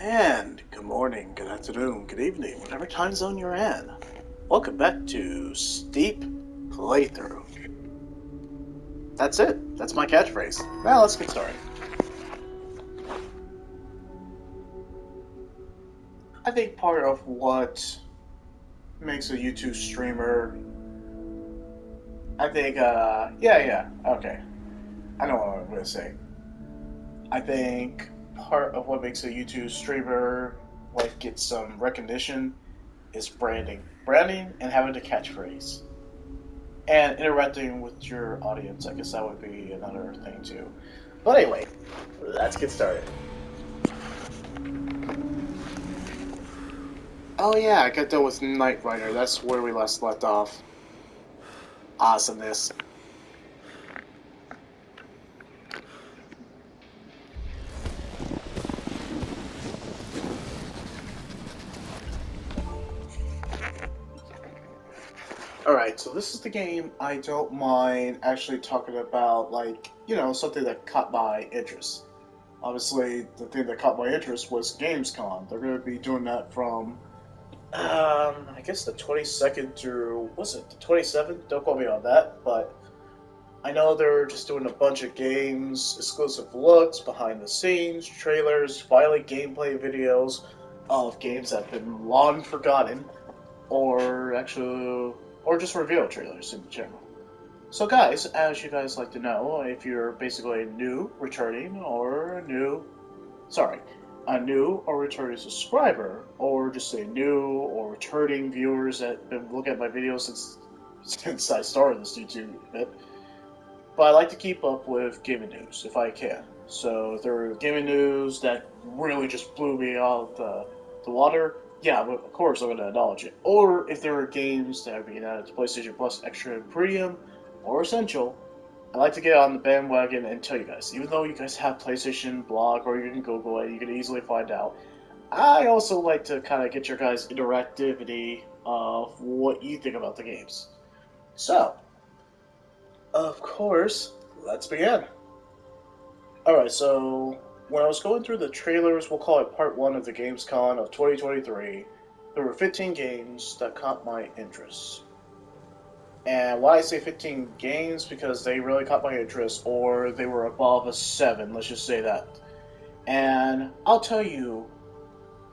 And good morning, good afternoon, good evening, whatever time zone you're in. Welcome back to Steep Playthrough. That's it. That's my catchphrase. Now let's get started. I think part of what makes a YouTube streamer, okay. I know what I'm going to say. I think part of what makes a YouTube streamer get some recognition is branding. Branding and having a catchphrase. And interacting with your audience, I guess that would be another thing too. But anyway, let's get started. Oh yeah, I got done with Knight Rider. That's where we last left off. Awesomeness. Alright, so this is the game I don't mind actually talking about, something that caught my interest. Obviously, the thing that caught my interest was Gamescom. They're going to be doing that from, I guess the 22nd through, was it the 27th? Don't quote me on that, but I know they're just doing a bunch of games, exclusive looks, behind the scenes, trailers, finally gameplay videos of games that have been long forgotten, or actually, or just reveal trailers in general. So, guys, as you guys like to know, if you're basically a new, returning, or a new or returning subscriber, or just a new or returning viewers that have been looking at my videos since I started this YouTube bit, but I like to keep up with gaming news if I can. So if there are gaming news that really just blew me out the water, yeah, of course I'm going to acknowledge it. Or if there are games that are being added to PlayStation Plus Extra and Premium or Essential, I like to get on the bandwagon and tell you guys. Even though you guys have PlayStation blog or you can Google it, you can easily find out. I also like to kind of get your guys' interactivity of what you think about the games. So, of course, let's begin. Alright, so when I was going through the trailers, we'll call it part one of the Gamescom of 2023, there were 15 games that caught my interest. And why I say 15 games, because they really caught my interest, or they were above a 7, let's just say that. And I'll tell you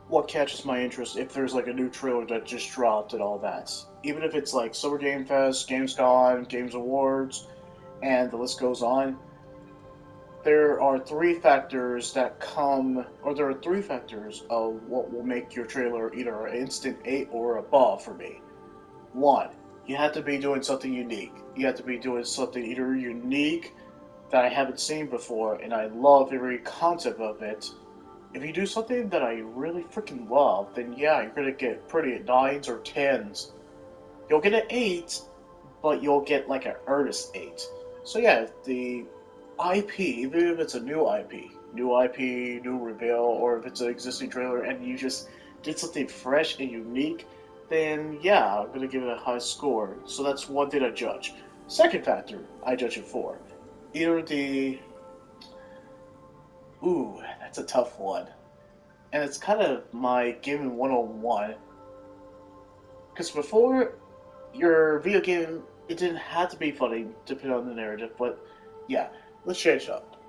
what catches my interest if there's like a new trailer that just dropped and all that. Even if it's like Summer Game Fest, Gamescom, Games Awards, and the list goes on, there are three factors that come, or there are three factors of what will make your trailer either an instant 8 or above for me. One, you have to be doing something unique. You have to be doing something either unique that I haven't seen before, and I love every concept of it. If you do something that I really freaking love, then yeah, you're gonna get pretty 9s or 10s. You'll get an 8, but you'll get like an earnest 8. So yeah, the IP, even if it's a new IP, new reveal, or if it's an existing trailer and you just did something fresh and unique, then yeah, I'm gonna give it a high score. So that's one thing I judge. Second factor, I judge it for either the that's a tough one, and it's kind of my gaming 101. Because before your video game, it didn't have to be funny depending on the narrative, but yeah, let's change it up.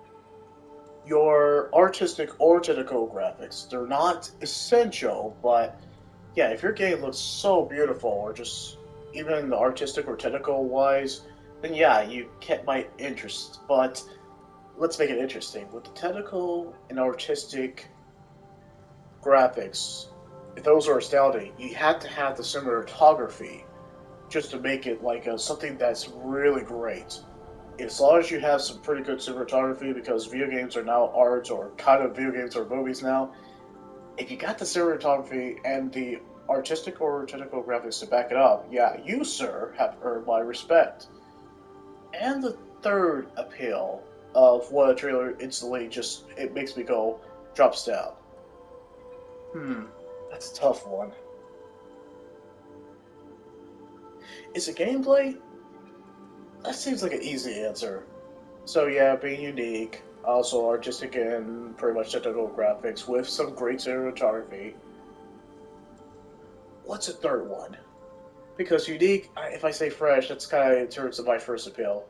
Your artistic or technical graphics, they're not essential, but yeah, if your game looks so beautiful, or just even artistic or technical wise, then yeah, you kept my interest. But let's make it interesting. With the technical and artistic graphics, if those are astounding, you have to have the cinematography just to make it like something that's really great. As long as you have some pretty good cinematography, because video games are now art, or kind of video games are movies now, if you got the cinematography and the artistic or technical graphics to back it up, yeah, you, sir, have earned my respect. And the third appeal of what a trailer instantly just, it makes me go, drops down. That's a tough one. Is it gameplay? That seems like an easy answer. So yeah, being unique, Also artistic and pretty much technical graphics with some great cinematography. What's a third one? Because unique, if I say fresh, that's kind of in terms of my first appeal.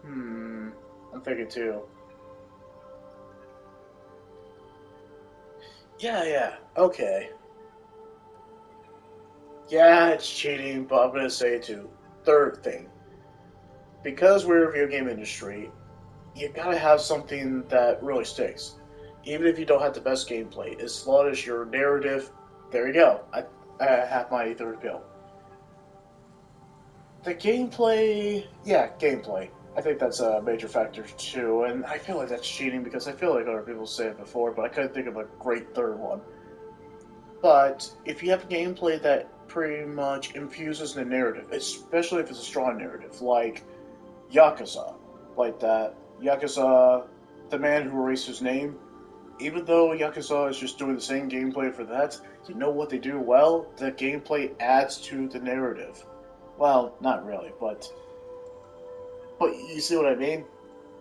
Hmm, I'm thinking too. Yeah, okay. Yeah, it's cheating, but I'm gonna say it too. Third thing, because we're a video game industry, you gotta have something that really sticks. Even if you don't have the best gameplay, as long as your narrative, there you go. I have my third appeal. The gameplay, yeah, gameplay. I think that's a major factor too, and I feel like that's cheating because I feel like other people said it before, but I couldn't think of a great third one. But if you have gameplay that pretty much infuses the narrative, especially if it's a strong narrative, like Yakuza, like that Yakuza, the man who erased his name. Even though Yakuza is just doing the same gameplay for that, you know what they do well? The gameplay adds to the narrative. Well, not really, but you see what I mean?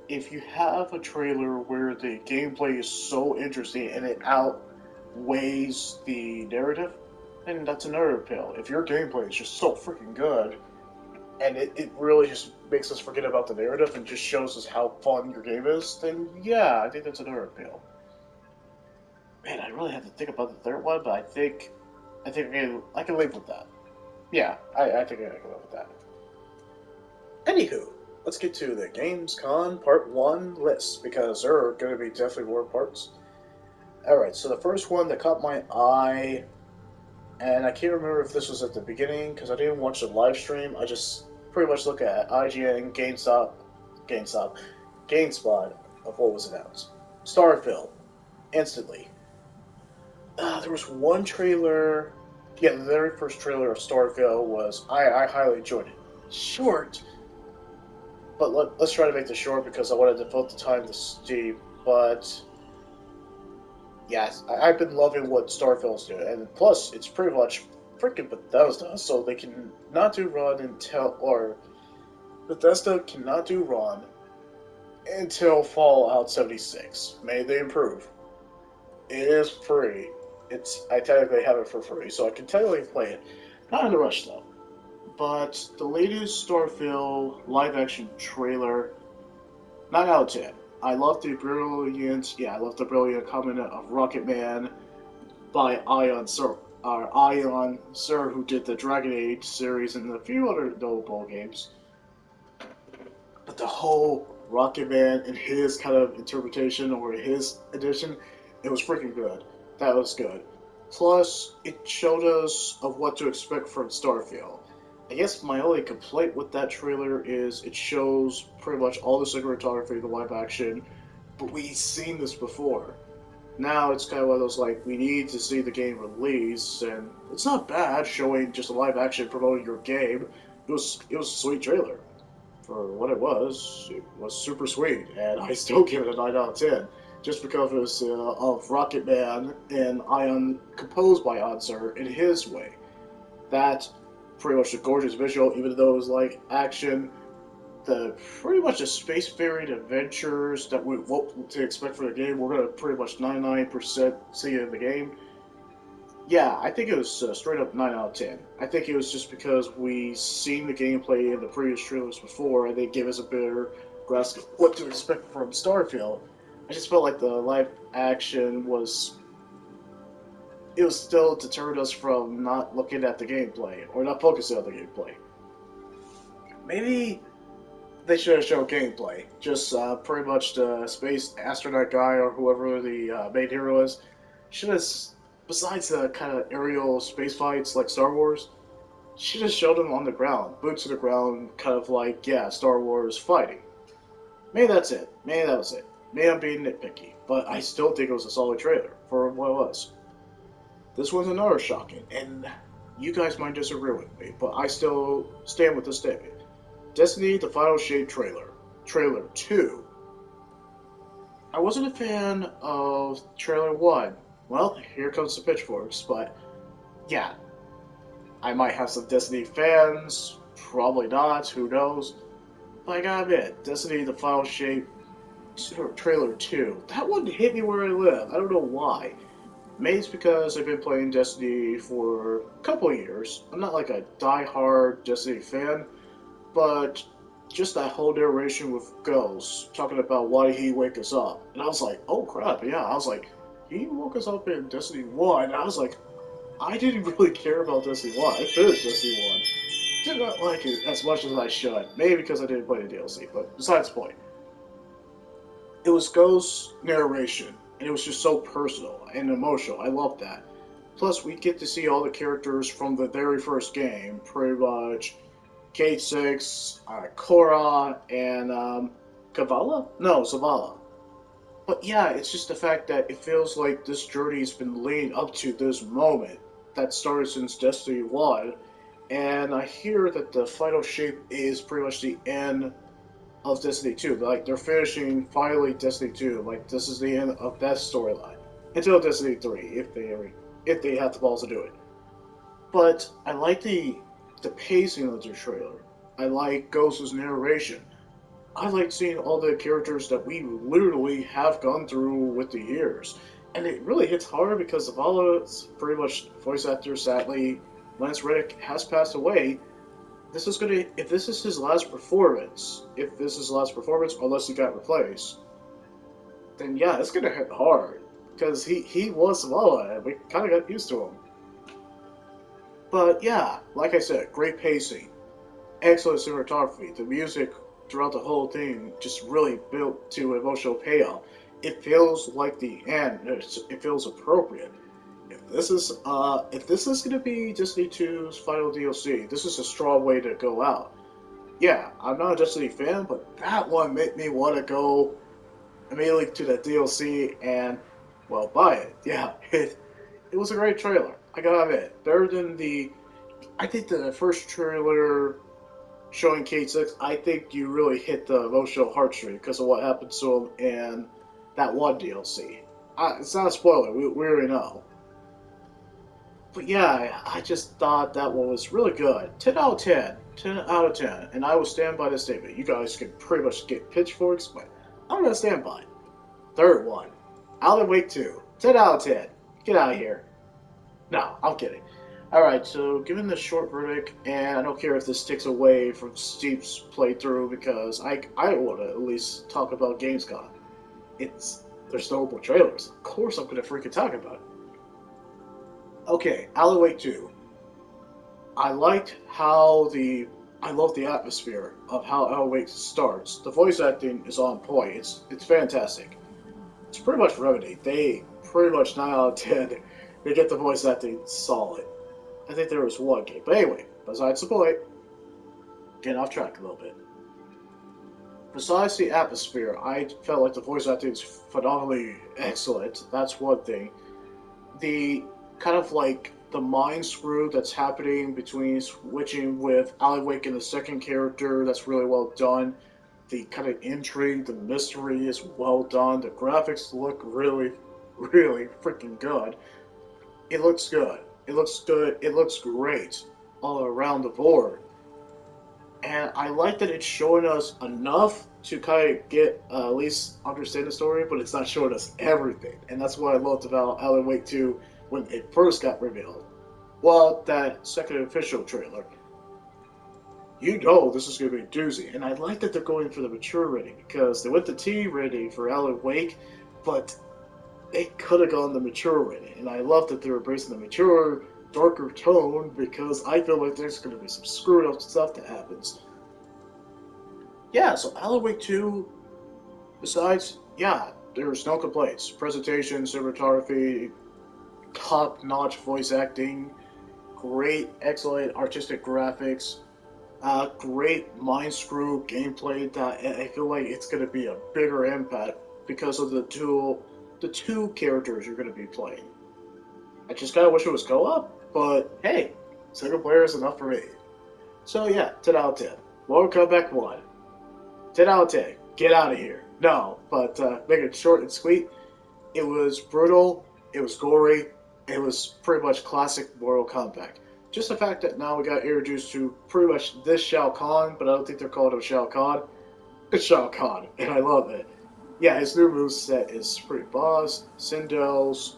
If you have a trailer where the gameplay is so interesting and it outweighs the narrative, then that's another appeal. If your gameplay is just so freaking good and it really just makes us forget about the narrative and just shows us how fun your game is, then yeah, I think that's another appeal. Man, I really have to think about the third one, but I think I can live with that. Yeah, I think I can live with that. Anywho, let's get to the Gamescom Part 1 list, because there are going to be definitely more parts. Alright, so the first one that caught my eye, and I can't remember if this was at the beginning, because I didn't watch the live stream, I just pretty much look at IGN, GameStop, GameSpot of what was announced. Starfield, instantly. There was one trailer, yeah, the very first trailer of Starfield was, I highly enjoyed it. Short, but us try to make this short because I wanted to devote the time to Steve. But yes, I've been loving what Starfield's doing, and plus it's pretty much freaking Bethesda, so they can not do run until or Bethesda cannot do run until Fallout 76. May they improve. It is free. I technically have it for free, so I can technically play it. Not in a rush though. But the latest Starfield live action trailer, 9 out of 10. I love the brilliant comment of Rocket Man by Ion Sir, who did the Dragon Age series and a few other notable games. But the whole Rocket Man and his kind of interpretation or his edition, it was freaking good. That was good. Plus, it showed us of what to expect from Starfield. I guess my only complaint with that trailer is it shows pretty much all the cinematography, the live action, but we've seen this before. Now it's kind of one of those like we need to see the game release, and it's not bad showing just a live action promoting your game. It was a sweet trailer for what it was. It was super sweet, and I still give it a 9 out of 10 just because it was of Rocket Man and Ion composed by Answer in his way. That pretty much a gorgeous visual, even though it was like action. The pretty much the spacefaring adventures that we what to expect for the game. We're gonna pretty much 99% see it in the game. Yeah, I think it was straight up 9 out of 10. I think it was just because we seen the gameplay in the previous trailers before, and they gave us a better grasp of what to expect from Starfield. I just felt like the live action was it was still deterred us from not looking at the gameplay or not focusing on the gameplay. Maybe they should have shown gameplay. Just pretty much the space astronaut guy or whoever the main hero is should have, besides the kind of aerial space fights like Star Wars, should have showed them on the ground, boots to the ground, kind of like yeah, Star Wars fighting. Maybe that's it. Maybe that was it. Maybe I'm being nitpicky, but I still think it was a solid trailer for what it was. This one's another shocking, and you guys might disagree with me, but I still stand with the statement. Destiny: The Final Shape trailer. Trailer 2. I wasn't a fan of trailer 1. Well, here comes the pitchforks, but yeah, I might have some Destiny fans, probably not, who knows. But I gotta admit, Destiny: The Final Shape, Trailer 2. That one hit me where I live. I don't know why. Maybe it's because I've been playing Destiny for a couple of years. I'm not like a die-hard Destiny fan, but just that whole narration with Ghost talking about why he wake us up. And I was like, oh crap, yeah. I was like, he woke us up in Destiny 1. And I was like, I didn't really care about Destiny 1. I finished Destiny 1. Did not like it as much as I should. Maybe because I didn't play the DLC, but besides the point. It was Ghost's narration, and it was just so personal and emotional. I love that. Plus, we get to see all the characters from the very first game, pretty much. K6, Korra, and Kavala? No, Zavala. But yeah, it's just the fact that it feels like this journey's been leading up to this moment that started since Destiny 1, and I hear that the final shape is pretty much the end of Destiny 2. Like, they're finishing finally Destiny 2. Like, this is the end of that storyline. Until Destiny 3, if they have the balls to do it. But I like the pacing of the trailer. I like Ghost's narration. I like seeing all the characters that we literally have gone through with the years. And it really hits hard because Zavala's pretty much voice actor, sadly, Lance Reddick has passed away. This is gonna, if this is his last performance, if this is his last performance, unless he got replaced, then yeah, it's gonna hit hard. Because he was Zavala, and we kind of got used to him. But yeah, like I said, great pacing, excellent cinematography. The music throughout the whole thing just really built to emotional payoff. It feels like the end. It feels appropriate. If this is gonna be Destiny 2's final DLC, this is a strong way to go out. Yeah, I'm not a Destiny fan, but that one made me want to go immediately to the DLC and well buy it. Yeah, it was a great trailer. I gotta admit, better than the. I think the first trailer showing K6, I think you really hit the emotional heartstring because of what happened to him in that one DLC. It's not a spoiler, we already know. But yeah, I just thought that one was really good. 10 out of 10. 10 out of 10. And I will stand by this statement. You guys can pretty much get pitchforks, but I'm going to stand by it. Third one. Alan Wake 2. 10 out of 10. Get out of here. No, I'm kidding. Alright, so given the short verdict, and I don't care if this takes away from Steve's playthrough because I want to at least talk about Gamescom. It's there's no more trailers. Of course I'm gonna freaking talk about it. Okay, Alan Wake 2. I liked how the I love the atmosphere of how Alan Wake starts. The voice acting is on point. It's fantastic. It's pretty much Remedy. They pretty much 9 out of 10. They get the voice acting solid. I think there was one game. But anyway, besides the point, getting off track a little bit. Besides the atmosphere, I felt like the voice acting is phenomenally excellent. That's one thing. The kind of like the mind screw that's happening between switching with Alan Wake and the second character, that's really well done. The kind of intrigue, the mystery is well done. The graphics look really, really freaking good. It looks good. It looks good. It looks great all around the board. And I like that it's showing us enough to kind of get at least understand the story, but it's not showing us everything. And that's what I loved about Alan Wake 2 when it first got revealed. Well, that second official trailer. You know this is going to be a doozy. And I like that they're going for the mature rating because they went the T rating for Alan Wake, but they could have gone the mature rating. And I love that they're embracing the mature, darker tone because I feel like there's going to be some screwed up stuff that happens. Yeah, so Alan Wake 2, besides, yeah, there's no complaints. Presentation, cinematography, top notch voice acting, great, excellent artistic graphics, great mind screw gameplay that I feel like it's going to be a bigger impact because of the two characters you're going to be playing. I just kind of wish it was co-op, but hey, single player is enough for me. So yeah, 10 out of 10. Mortal Kombat 1. 10 out of 10. Get out of here. No, but make it short and sweet. It was brutal, it was gory, it was pretty much classic Mortal Kombat. Just the fact that now we got introduced to pretty much this Shao Kahn, but I don't think they're calling him Shao Kahn. It's Shao Kahn, and I love it. Yeah, his new move set is pretty boss. Sindel's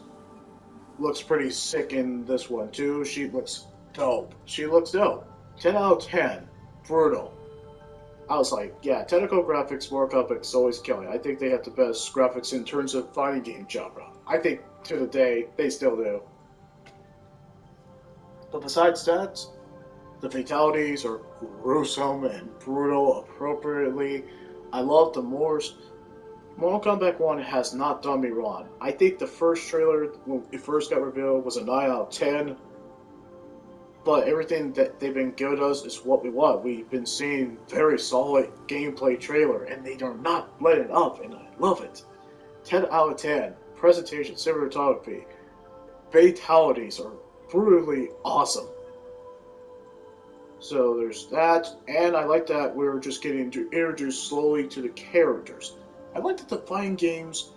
looks pretty sick in this one too. She looks dope. She looks dope. 10 out of 10. Brutal. I was like, yeah, technical graphics, Mortal Kombat's always killing. I think they have the best graphics in terms of fighting game genre. I think to the day they still do. But besides that, the fatalities are gruesome and brutal appropriately. I love the Morse. Mortal Kombat 1 has not done me wrong. I think the first trailer, when it first got revealed, was a 9 out of 10, but everything that they've been giving us is what we want. We've been seeing very solid gameplay trailer, and they are not letting up, and I love it. 10 out of 10. Presentation, cinematography, fatalities are brutally awesome. So there's that, and I like that we're just getting introduced slowly to the characters. I like that the fighting games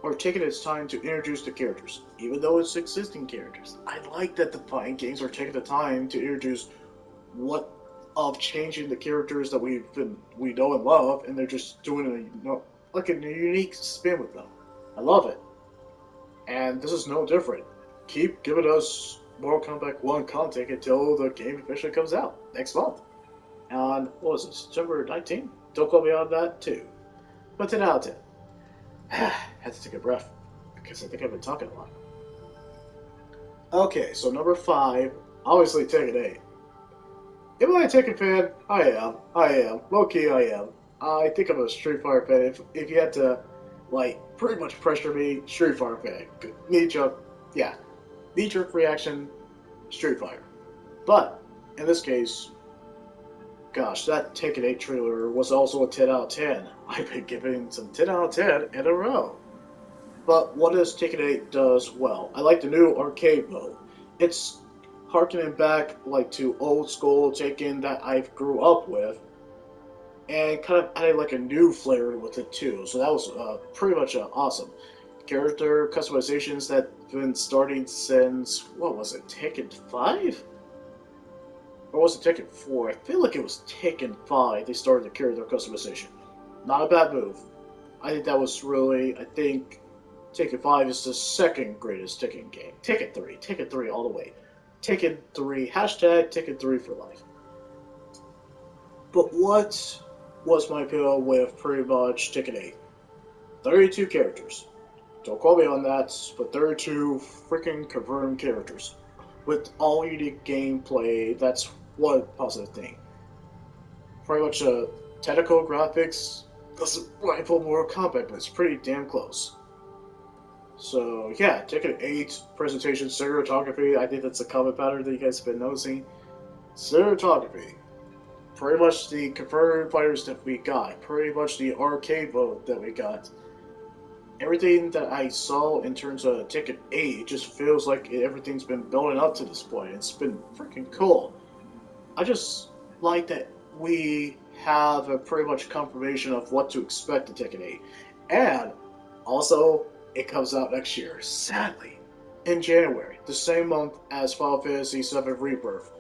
are taking its time to introduce the characters, even though it's existing characters. I like that the fighting games are taking the time to introduce what of changing the characters that we know and love, and they're just doing like a unique spin with them. I love it, and this is no different. Keep giving us Mortal Kombat 1 content until the game officially comes out next month. On, what was it, September 19th? Don't go beyond that, too. But 10 out of 10. Had to take a breath, because I think I've been talking a lot. Okay, so number 5, obviously Tekken 8. Am I a Tekken fan? I am. I am. Low key, I am. I think I'm a Street Fighter fan. If you had to, like, pretty much pressure me, Street Fighter fan. Knee jerk, yeah. Knee jerk reaction, Street Fighter. But, in this case, gosh, that Tekken 8 trailer was also a 10 out of 10. I've been giving some 10 out of 10 in a row. But what does Tekken 8 does well? I like the new arcade mode. It's harkening back like to old school Tekken that I grew up with, and kind of adding like a new flair with it too. So that was pretty much awesome. Character customizations that have been starting since what was it, Tekken 5? Or was it Tekken 4? I feel like it was Tekken 5 they started the character customization. Not a bad move. I think that was really, I think Tekken 5 is the second greatest Tekken game. Tekken 3 all the way. Tekken 3, hashtag Tekken 3 for life. But what was my appeal with pretty much Tekken 8? 32 characters. Don't quote me on that, but 32 freaking confirmed characters. With all unique gameplay, that's one positive thing. Pretty much technical graphics doesn't rival Mortal Kombat, but it's pretty damn close. So yeah, Tekken 8 presentation cinematography. I think that's a common pattern that you guys have been noticing. Cinematography, pretty much the confirmed fighters that we got, pretty much the arcade mode that we got. Everything that I saw in terms of Tekken 8 just feels like everything's been building up to this point. It's been freaking cool. I just like that we have a pretty much confirmation of what to expect in Tekken 8. And also, it comes out next year, sadly, in January, the same month as Final Fantasy VII Rebirth.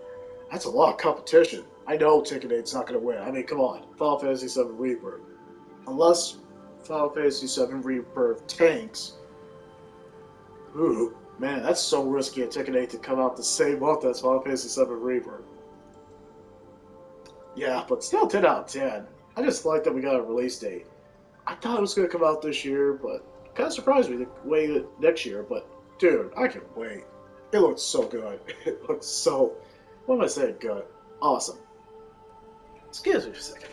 That's a lot of competition. I know Tekken 8's not going to win. I mean, come on, Final Fantasy VII Rebirth. Unless Final Fantasy VII Rebirth tanks, ooh, man, that's so risky at Tekken 8 to come out the same month as Final Fantasy VII Rebirth. Yeah, but still 10 out of 10. I just like that we got a release date. I thought it was going to come out this year, but kind of surprised me to wait it next year. But dude, I can wait. It looks so good. It looks so. What am I saying? Good. Awesome. Excuse me for a second.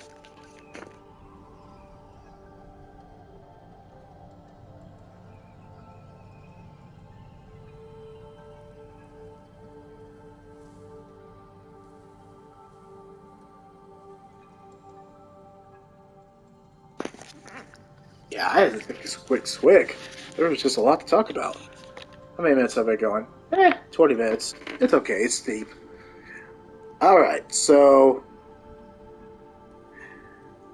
Yeah, I had to take a quick swig. There was just a lot to talk about. How many minutes have I going? 20 minutes. It's okay, it's deep. Alright, so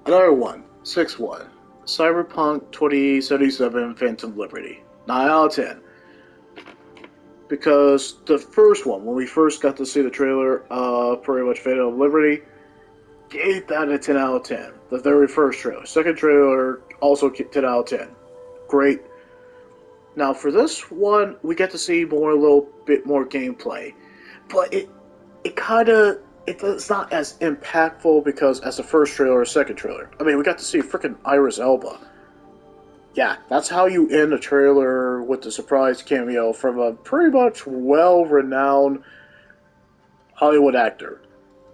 another one. 6-1. Cyberpunk 2077 Phantom Liberty. 9 out of 10. Because the first one, when we first got to see the trailer, pretty much Phantom Liberty, gave that a 10 out of 10. The very first trailer. Second trailer, also 10 out of 10. Great. Now for this one, we get to see more, a little bit more gameplay. But it kind of, it's not as impactful because as the first trailer or second trailer. I mean, we got to see freaking Iris Elba. Yeah, that's how you end a trailer with the surprise cameo from a pretty much well-renowned Hollywood actor.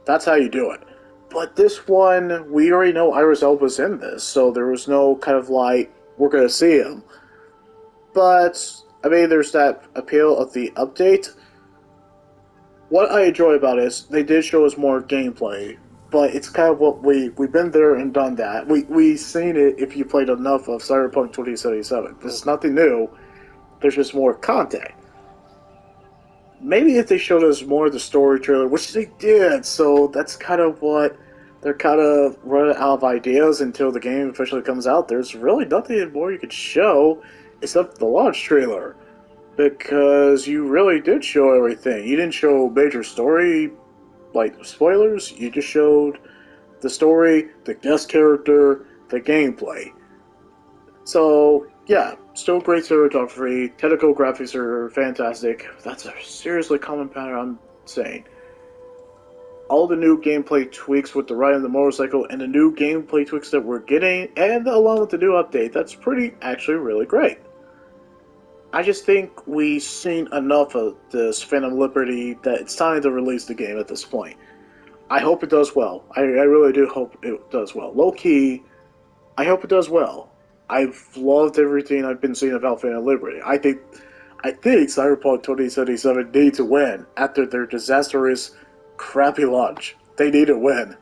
That's how you do it. But this one, we already know Iris Elba's in this, so there was no kind of like, we're gonna see him. But, I mean, there's that appeal of the update. What I enjoy about it is they did show us more gameplay, but it's kind of what we've been there and done that. We seen it if you played enough of Cyberpunk 2077. This is nothing new. There's just more content. Maybe if they showed us more of the story trailer, which they did, so that's kind of what they're kind of running out of ideas until the game officially comes out. There's really nothing more you could show except the launch trailer, because you really did show everything. You didn't show major story, like spoilers, you just showed the story, the guest character, the gameplay. So, yeah, still great cinematography. Technical graphics are fantastic. That's a seriously common pattern I'm saying. All the new gameplay tweaks with the ride on the motorcycle and the new gameplay tweaks that we're getting, and along with the new update, that's pretty actually really great. I just think we've seen enough of this Phantom Liberty that it's time to release the game at this point. I hope it does well. I really do hope it does well. Low key, I hope it does well. I've loved everything I've been seeing about Phantom Liberty. I think Cyberpunk 2077 needs to win after their disastrous, crappy launch. They need to win.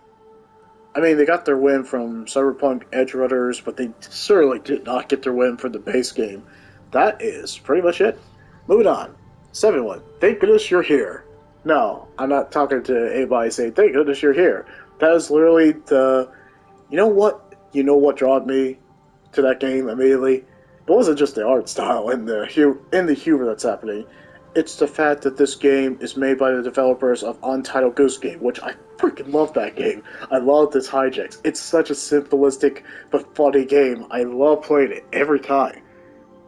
I mean, they got their win from Cyberpunk Edge Runners, but they certainly did not get their win from the base game. That is pretty much it. Moving on. 7-1. Thank goodness you're here. No, I'm not talking to anybody saying, thank goodness you're here. That is literally the... You know what? You know what drawed me to that game immediately? It wasn't just the art style and the humor that's happening. It's the fact that this game is made by the developers of Untitled Goose Game, which I freaking love that game. I love this hijinks. It's such a simplistic but funny game. I love playing it every time.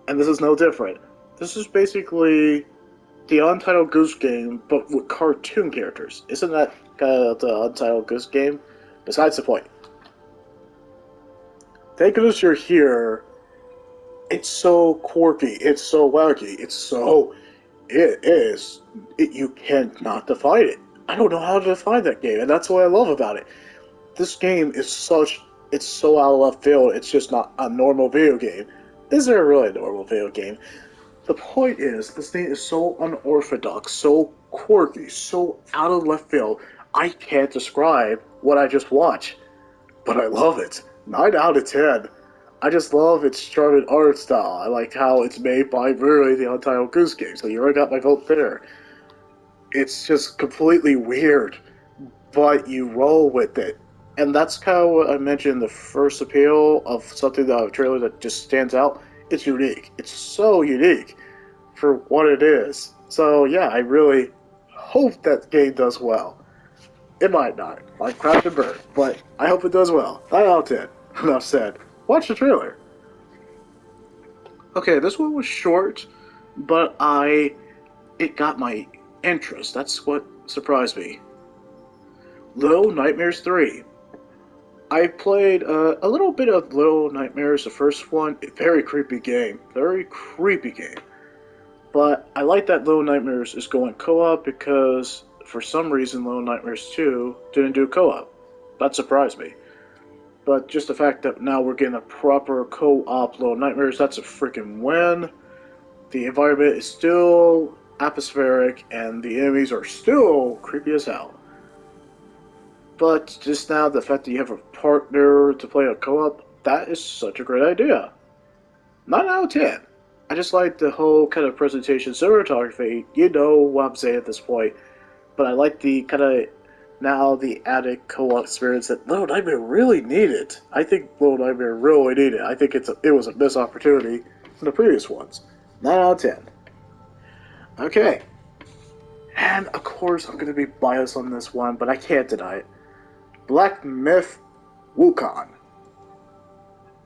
And this is no different. This is basically the Untitled Goose Game, but with cartoon characters. Isn't that kind of the Untitled Goose Game? Besides the point. Thank goodness you're here. It's so quirky. It's so wacky. It is. You cannot define it. I don't know how to define that game, and that's what I love about it. This game is it's so out of left field, it's just not a normal video game. Is there really a normal video game? The point is, this thing is so unorthodox, so quirky, so out of left field, I can't describe what I just watched. But I love it. 9 out of 10. I just love its charming art style. I like how it's made by really the Untitled Goose Game, so you already got my vote there. It's just completely weird, but you roll with it. And that's kind of what I mentioned in the first appeal of something that a trailer that just stands out. It's unique. It's so unique for what it is. So yeah, I really hope that game does well. It might not, like Craft and Bird, but I hope it does well. 9 out of 10. Enough said. Watch the trailer. Okay, this one was short, but it got my interest. That's what surprised me. Little Nightmares 3. I played a little bit of Little Nightmares, the first one. Very creepy game. Very creepy game. But I like that Little Nightmares is going co-op because for some reason Little Nightmares 2 didn't do co-op. That surprised me. But just the fact that now we're getting a proper co-op Little Nightmares, that's a freaking win. The environment is still atmospheric and the enemies are still creepy as hell. But just now, the fact that you have a partner to play a co-op, that is such a great idea. 9 out of 10. I just like the whole kind of presentation cinematography. You know what I'm saying at this point. But I like the kind of now the added co-op experience that Little Nightmare really needed. I think Little Nightmare really needed. I think it was a missed opportunity from the previous ones. 9 out of 10. Okay. And of course I'm going to be biased on this one, but I can't deny it. Black Myth Wukong.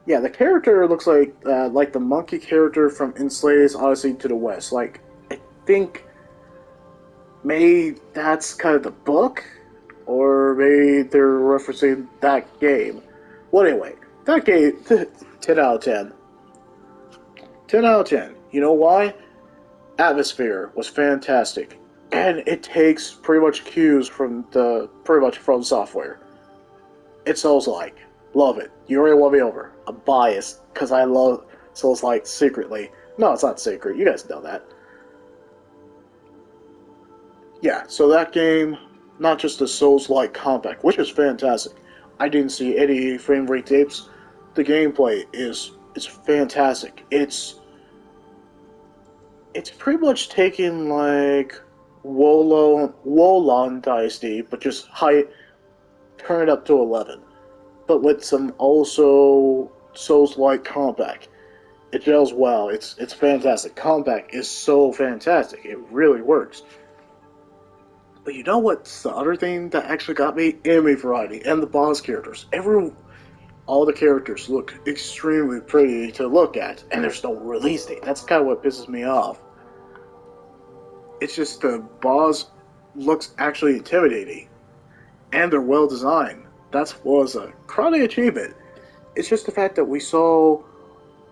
Yeah, the character looks like the monkey character from Enslaved Odyssey to the West. Like, I think maybe that's kind of the book, or maybe they're referencing that game. Well, anyway, that game, 10 out of 10. 10 out of 10. You know why? Atmosphere was fantastic. And it takes pretty much cues from pretty much from software. It's Souls like. Love it. You already won me over. I'm biased because I love Souls like secretly. No, it's not secret. You guys know that. Yeah, so that game, not just the Souls like combat, which is fantastic. I didn't see any frame rate dips. The gameplay is fantastic. It's pretty much taking like Wolong Dynasty, but just turn it up to 11. But with some also Souls-like combat. It gels well. It's fantastic. Combat is so fantastic. It really works. But you know what's the other thing that actually got me? Enemy variety and the boss characters. All the characters look extremely pretty to look at, and there's no release date. That's kind of what pisses me off. It's just the boss looks actually intimidating, and they're well designed. That was a crowning achievement. It's just the fact that we saw.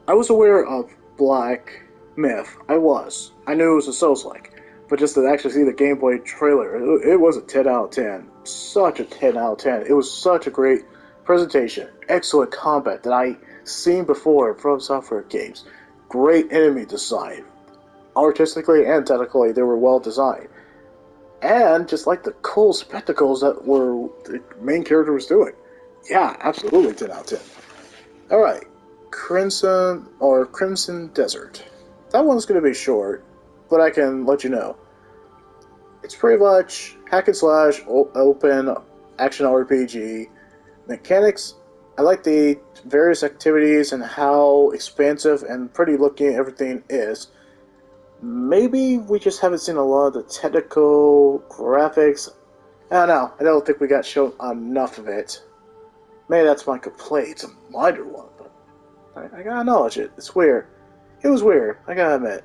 I was aware of Black Myth. I was. I knew it was a Souls-like. But just to actually see the gameplay trailer, it was a 10 out of 10. Such a 10 out of 10. It was such a great presentation. Excellent combat that I seen before from software games. Great enemy design. Artistically and technically, they were well designed. And just like the cool spectacles that were the main character was doing. Yeah, absolutely 10 out of 10. Alright, Crimson Desert. That one's going to be short, but I can let you know. It's pretty much hack and slash, open action RPG. Mechanics, I like the various activities and how expansive and pretty looking everything is. Maybe we just haven't seen a lot of the technical graphics. I don't know. I don't think we got shown enough of it. Maybe that's my complaint. It's a minor one, but I gotta acknowledge it. It's weird. It was weird, I gotta admit.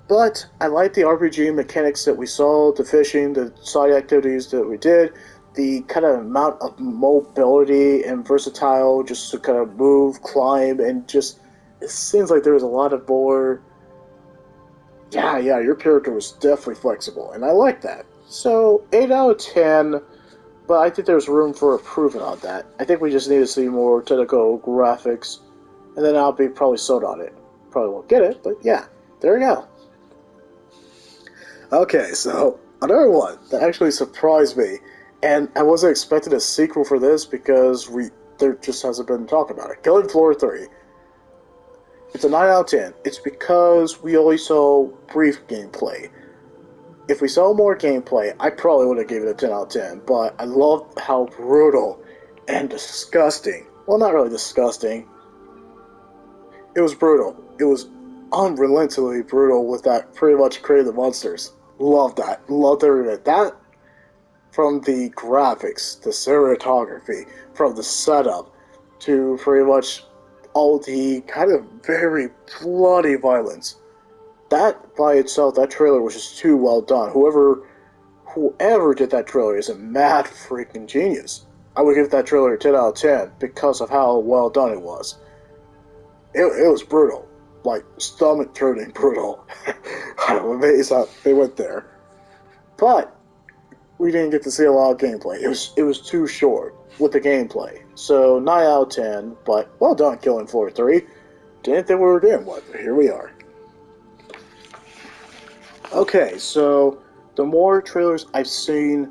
But I like the RPG mechanics that we saw, the fishing, the side activities that we did, the kind of amount of mobility and versatile just to kind of move, climb, and just. It seems like there was a lot of more. Yeah, your character was definitely flexible, and I like that. So, 8 out of 10, but I think there's room for improvement on that. I think we just need to see more technical graphics, and then I'll be probably sold on it. Probably won't get it, but yeah, there we go. Okay, so another one that actually surprised me, and I wasn't expecting a sequel for this because there just hasn't been talk about it. Killing Floor 3. It's a 9 out of 10. It's because we only saw brief gameplay. If we saw more gameplay, I probably would have given it a 10 out of 10, but I love how brutal and disgusting. Well, not really disgusting. It was brutal. It was unrelentingly brutal with that pretty much creative monsters. Love that. Loved every bit. That, from the graphics, the cinematography, from the setup, to pretty much all the kind of very bloody violence. That by itself, that trailer was just too well done. Whoever did that trailer is a mad freaking genius. I would give that trailer a 10 out of 10 because of how well done it was. It was brutal. Like, stomach turning brutal. I'm amazed how they went there. But we didn't get to see a lot of gameplay. It was too short with the gameplay. So 9 out of 10, but well done Killing Floor 3. Didn't think we were doing one, but here we are. Okay, so the more trailers I've seen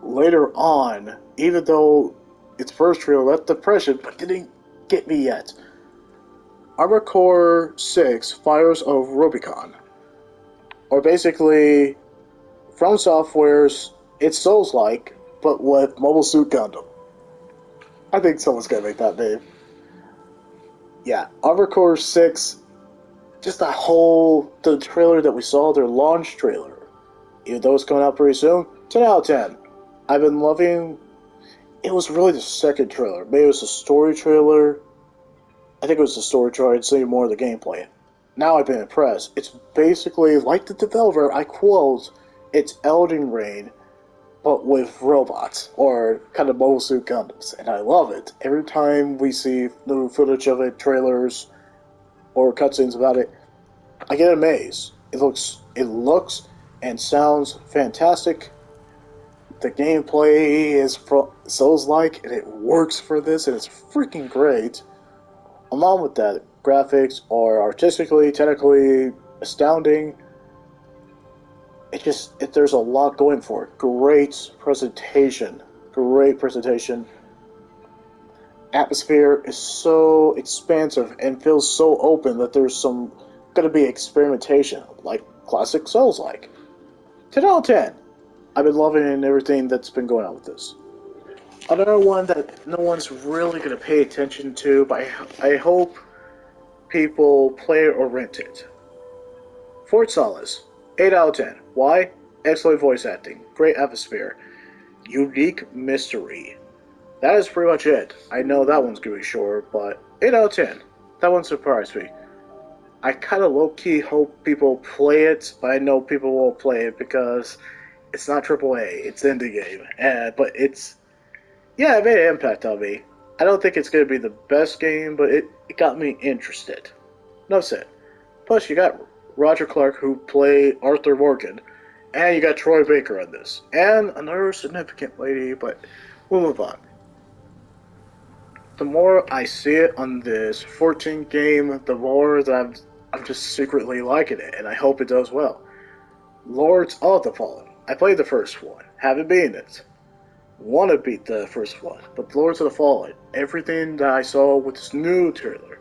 later on, even though its first trailer left the impression, but didn't get me yet. Armored Core 6 Fires of Rubicon. Or basically, From Software's It's Souls-like, but with Mobile Suit Gundam. I think someone's gonna make that name. Yeah, Armored Core 6, just the trailer that we saw, their launch trailer. Even though it's coming out pretty soon, 10 out of 10. I've been loving it was really the second trailer. Maybe it was the story trailer. I think it was the story trailer. I'd say more of the gameplay. Now I've been impressed. It's basically like the developer. I quote, "It's Elden Ring, but with robots or kind of Mobile Suit Gundams," and I love it. Every time we see new footage of it, trailers or cutscenes about it, I get amazed. It looks and sounds fantastic. The gameplay is Souls-like, and it works for this, and it's freaking great. Along with that, graphics are artistically, technically astounding. There's a lot going for it. Great presentation. Atmosphere is so expansive and feels so open that there's some gonna be experimentation, like classic Souls like. 10 out of 10. I've been loving everything that's been going on with this. Another one that no one's really gonna pay attention to, but I hope people play it or rent it. Fort Solis, 8 out of 10. Why? Excellent voice acting, great atmosphere, unique mystery. That is pretty much it. I know that one's gonna be short, but 8 out of 10. That one surprised me. I kind of low key hope people play it, but I know people won't play it because it's not AAA, it's indie game. But yeah, it made an impact on me. I don't think it's gonna be the best game, but it got me interested. No said. Plus, you got Roger Clark, who played Arthur Morgan, and you got Troy Baker on this, and another significant lady, but we'll move on. The more I see it on this 14 game, the more that I'm just secretly liking it, and I hope it does well. Lords of the Fallen. I played the first one, haven't beaten it. Want to beat the first one, but Lords of the Fallen, everything that I saw with this new trailer,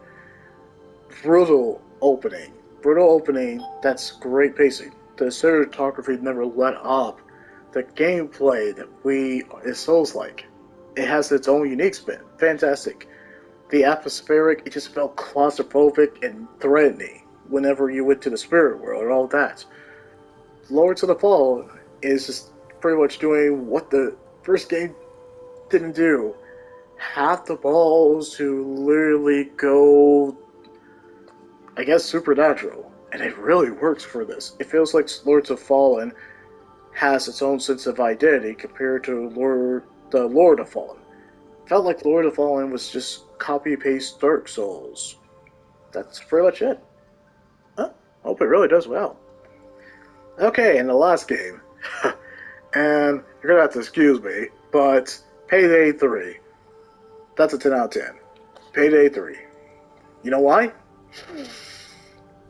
brutal opening. Brutal opening, that's great pacing. The cinematography never let up. The gameplay that is Souls like. It has its own unique spin. Fantastic. The atmospheric, it just felt claustrophobic and threatening whenever you went to the spirit world and all that. Lords of the Fall is just pretty much doing what the first game didn't do. Have the balls to literally go, I guess, supernatural. And it really works for this. It feels like Lords of Fallen has its own sense of identity compared to the Lord of Fallen. Felt like Lord of Fallen was just copy paste Dark Souls. That's pretty much it. Huh? Hope it really does well. Okay, and the last game. And you're gonna have to excuse me, but Payday 3. That's a 10 out of 10. Payday 3. You know why?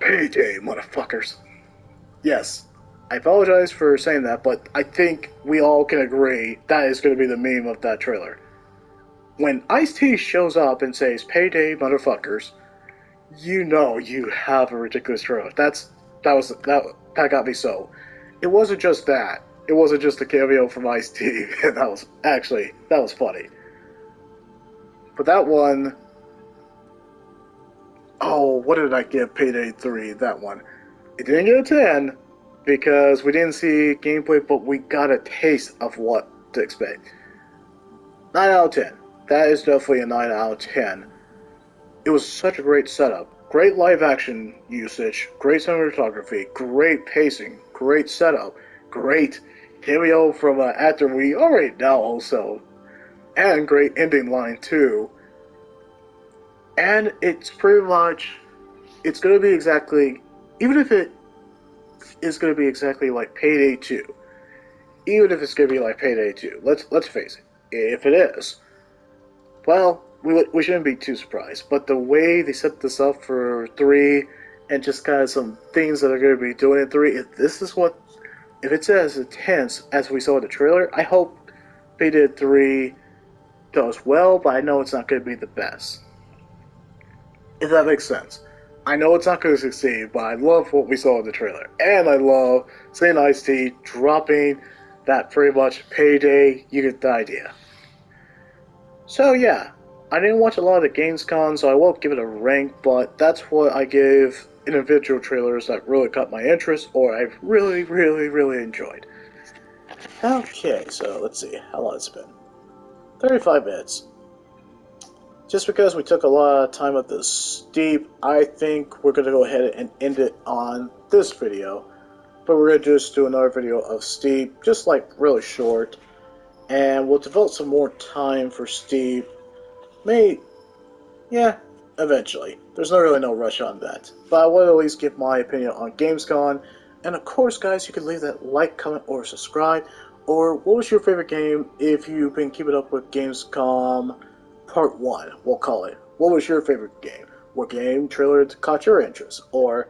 Payday, motherfuckers. Yes, I apologize for saying that, but I think we all can agree that is going to be the meme of that trailer. When Ice-T shows up and says, "Payday, motherfuckers," you know you have a ridiculous trailer. That got me so. It wasn't just that. It wasn't just a cameo from Ice-T. That was funny. But that one, oh, what did I give Payday 3? That one. It didn't get a 10 because we didn't see gameplay, but we got a taste of what to expect. 9 out of 10. That is definitely a 9 out of 10. It was such a great setup. Great live action usage, great cinematography, great pacing, great setup, great cameo from an actor we already know also, and great ending line too. And it's pretty much, it's going to be exactly, even if it is going to be exactly like Payday 2, even if it's going to be like Payday 2, let's face it, if it is, well, we shouldn't be too surprised. But the way they set this up for 3, and just kind of some things that are going to be doing in 3, if it's as intense as we saw in the trailer, I hope Payday 3 does well, but I know it's not going to be the best. If that makes sense. I know it's not going to succeed, but I love what we saw in the trailer. And I love seeing Ice-T dropping that pretty much Payday, you get the idea. So yeah, I didn't watch a lot of the Gamescom, so I won't give it a rank, but that's what I give individual trailers that really caught my interest, or I've really, really, really enjoyed. Okay, so let's see how long it's been. 35 minutes. Just because we took a lot of time with this steep, I think we're going to go ahead and end it on this video. But we're going to just do another video of steep, just like really short. And we'll devote some more time for steep. Yeah, eventually. There's not really no rush on that. But I will at least give my opinion on Gamescom. And of course, guys, you can leave that like, comment, or subscribe. Or what was your favorite game if you've been keeping up with Gamescom Part 1, we'll call it. What was your favorite game? What game trailer caught your interest? Or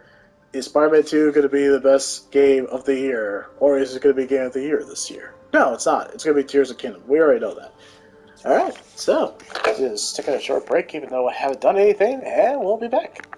is Spider-Man 2 going to be the best game of the year? Or is it going to be Game of the Year this year? No, it's not. It's going to be Tears of Kingdom. We already know that. Alright, so, just taking a short break even though I haven't done anything, and we'll be back.